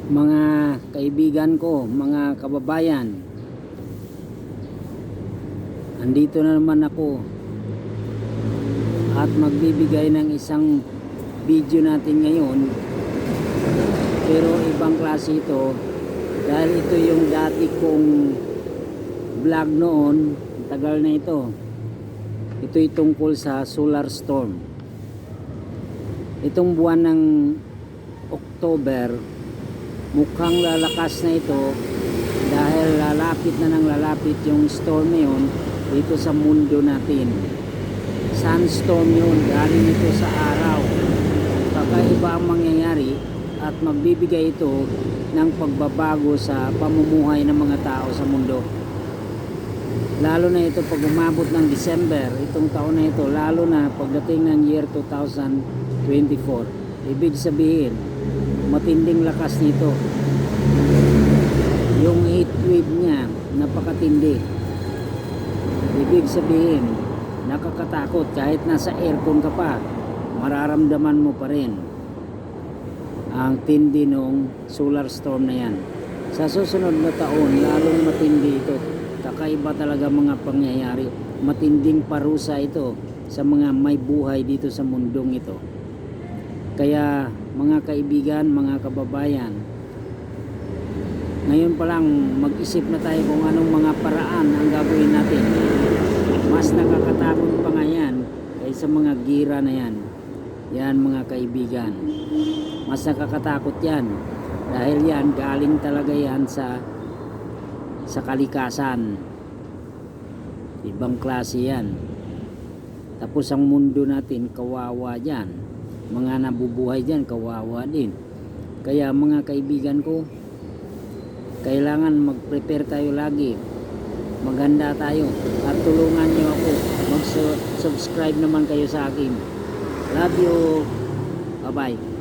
Mga kaibigan ko, mga kababayan, andito na naman ako at magbibigay ng isang video natin ngayon, pero ibang klase ito dahil ito yung dati kong vlog noon. Tagal na ito. Ito'y tungkol sa solar storm. Itong buwan ng October, mukhang lalakas na ito dahil lalapit na ng lalapit yung storm na yun dito sa mundo natin. Sunstorm yun, galing ito sa araw. Kakaiba ang mangyayari at magbibigay ito ng pagbabago sa pamumuhay ng mga tao sa mundo. Lalo na ito pag umabot ng December, itong taon na ito, lalo na pagdating ng year 2024. Ibig sabihin, matinding lakas nito. Yung heat wave niya, napakatindi. Ibig sabihin, nakakatakot. Kahit nasa aircon ka pa, mararamdaman mo pa rin ang tindi ng solar storm na yan. Sa susunod na taon, lalong matindi ito. Kakaiba talaga mga pangyayari. Matinding parusa ito sa mga may buhay dito sa mundong ito. Kaya mga kaibigan, mga kababayan, ngayon pa lang mag-isip na tayo kung anong mga paraan ang gagawin natin. Mas nakakatakot pa nga yan kaysa mga gira na yan. Yan mga kaibigan, mas nakakatakot yan dahil yan galing talaga yan sa kalikasan. Ibang klase yan. Tapos ang mundo natin kawawa dyan, mga nabubuhay dyan kawawa din. Kaya mga kaibigan ko, kailangan mag-prepare tayo lagi, maghanda tayo at tulungan nyo ako. Mag-subscribe naman kayo sa akin. Love you. Bye bye.